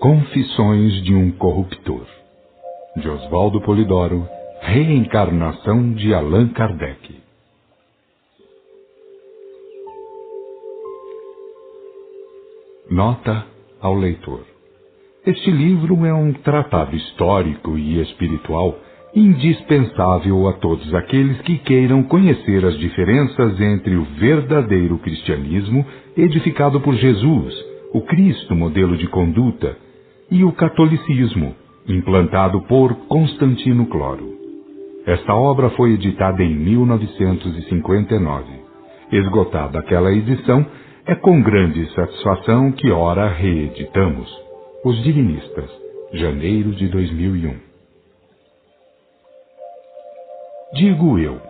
Confissões de um Corruptor, de Oswaldo Polidoro, reencarnação de Allan Kardec. Nota ao leitor. Este livro é um tratado histórico e espiritual indispensável a todos aqueles que queiram conhecer as diferenças entre o verdadeiro cristianismo edificado por Jesus, o Cristo modelo de conduta, e o catolicismo, implantado por Constantino Cloro. Esta obra foi editada em 1959. Esgotada aquela edição, é com grande satisfação que ora reeditamos. Os Divinistas, janeiro de 2001. Digo eu.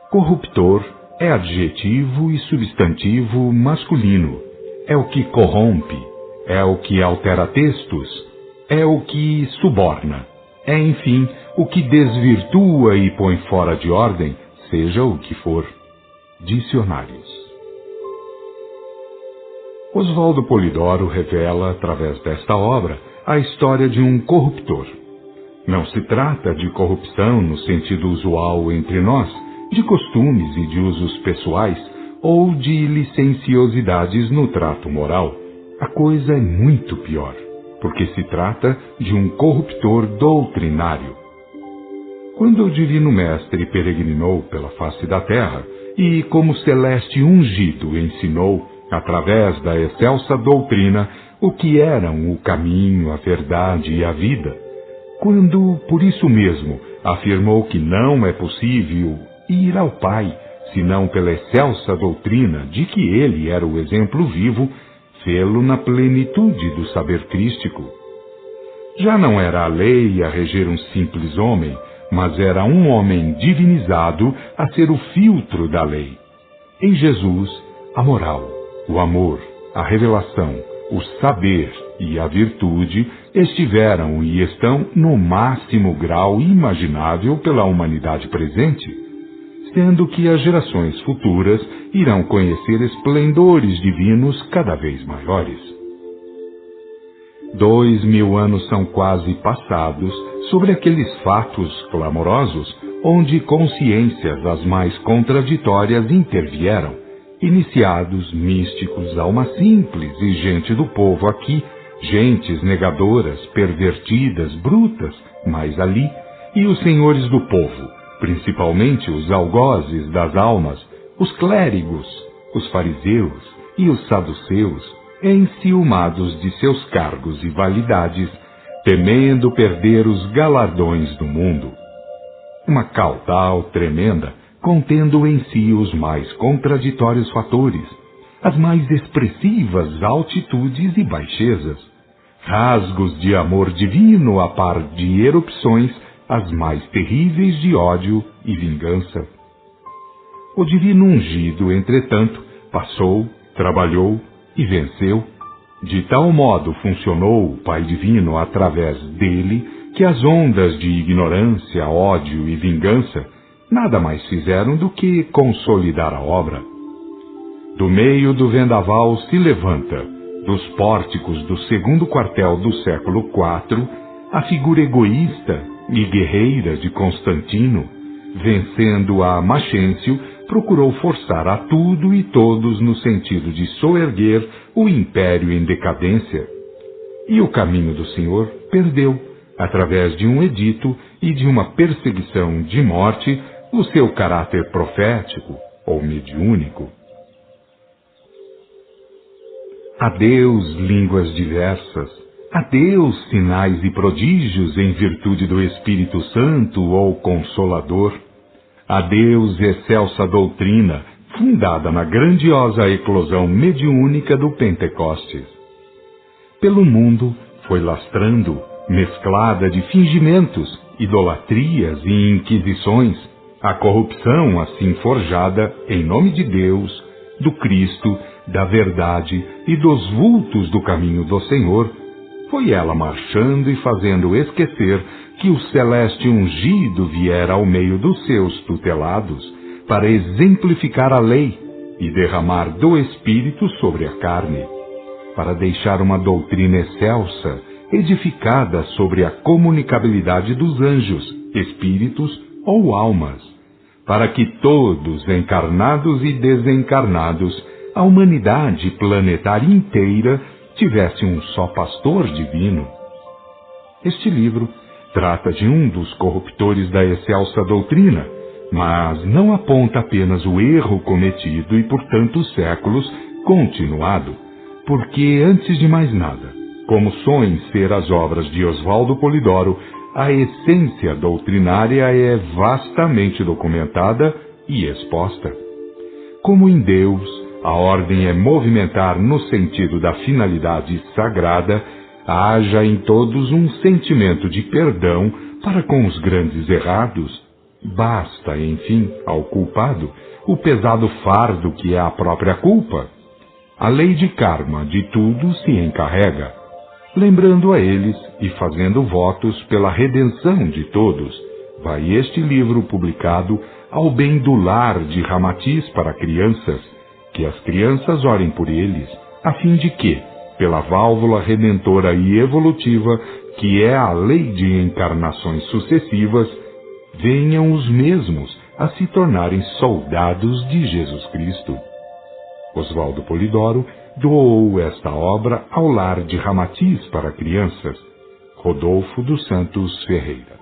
Corruptor é adjetivo e substantivo masculino. É o que corrompe, é o que altera textos, é o que suborna, é, enfim, o que desvirtua e põe fora de ordem, seja o que for. Dicionários. Oswaldo Polidoro revela, através desta obra, a história de um corruptor. Não se trata de corrupção no sentido usual entre nós, de costumes e de usos pessoais, ou de licenciosidades no trato moral. A coisa é muito pior, porque se trata de um corruptor doutrinário. Quando o Divino Mestre peregrinou pela face da terra e, como celeste ungido, ensinou, através da excelsa doutrina, o que eram o caminho, a verdade e a vida, quando, por isso mesmo, afirmou que não é possível ir ao Pai, senão pela excelsa doutrina de que ele era o exemplo vivo, fê-lo na plenitude do saber crístico. Já não era a lei a reger um simples homem, mas era um homem divinizado a ser o filtro da lei. Em Jesus, a moral, o amor, a revelação, o saber e a virtude estiveram e estão no máximo grau imaginável pela humanidade presente, sendo que as gerações futuras irão conhecer esplendores divinos cada vez maiores. 2000 anos são quase passados sobre aqueles fatos clamorosos onde consciências as mais contraditórias intervieram, iniciados, místicos, alma simples e gente do povo aqui, gentes negadoras, pervertidas, brutas, mais ali, e os senhores do povo, principalmente os algozes das almas, os clérigos, os fariseus e os saduceus, enciumados de seus cargos e validades, temendo perder os galardões do mundo. Uma caudal tremenda, contendo em si os mais contraditórios fatores, as mais expressivas altitudes e baixezas, rasgos de amor divino a par de erupções as mais terríveis de ódio e vingança. O divino ungido, entretanto, passou, trabalhou e venceu. De tal modo funcionou o Pai Divino através dele que as ondas de ignorância, ódio e vingança nada mais fizeram do que consolidar a obra. Do meio do vendaval se levanta, dos pórticos do segundo quartel do século IV, a figura egoísta e guerreira de Constantino, vencendo a Maxêncio, procurou forçar a tudo e todos no sentido de soerguer o império em decadência. E o caminho do Senhor perdeu, através de um edito e de uma perseguição de morte, o seu caráter profético ou mediúnico. Adeus, línguas diversas. Adeus, sinais e prodígios em virtude do Espírito Santo ou Consolador. Adeus, excelsa doutrina, fundada na grandiosa eclosão mediúnica do Pentecostes. Pelo mundo foi lastrando, mesclada de fingimentos, idolatrias e inquisições, a corrupção assim forjada em nome de Deus, do Cristo, da verdade e dos vultos do caminho do Senhor, foi ela marchando e fazendo esquecer que o celeste ungido viera ao meio dos seus tutelados para exemplificar a lei e derramar do Espírito sobre a carne. para deixar uma doutrina excelsa, edificada sobre a comunicabilidade dos anjos, espíritos ou almas, para que todos, encarnados e desencarnados, a humanidade planetária inteira, tivesse um só pastor divino. Este livro trata de um dos corruptores da excelsa doutrina, mas não aponta apenas o erro cometido e por tantos séculos continuado, porque, antes de mais nada, como soem ser as obras de Oswaldo Polidoro, a essência doutrinária é vastamente documentada e exposta. Como em Deus, a ordem é movimentar no sentido da finalidade sagrada, haja em todos um sentimento de perdão para com os grandes errados. Basta, enfim, ao culpado o pesado fardo que é a própria culpa. A lei de karma de tudo se encarrega, lembrando a eles e fazendo votos pela redenção de todos. Vai este livro publicado ao bem do lar de Ramatiz para crianças, que as crianças orem por eles, a fim de que, pela válvula redentora e evolutiva, que é a lei de encarnações sucessivas, venham os mesmos a se tornarem soldados de Jesus Cristo. Oswaldo Polidoro doou esta obra ao lar de Ramatiz para crianças. Rodolfo dos Santos Ferreira.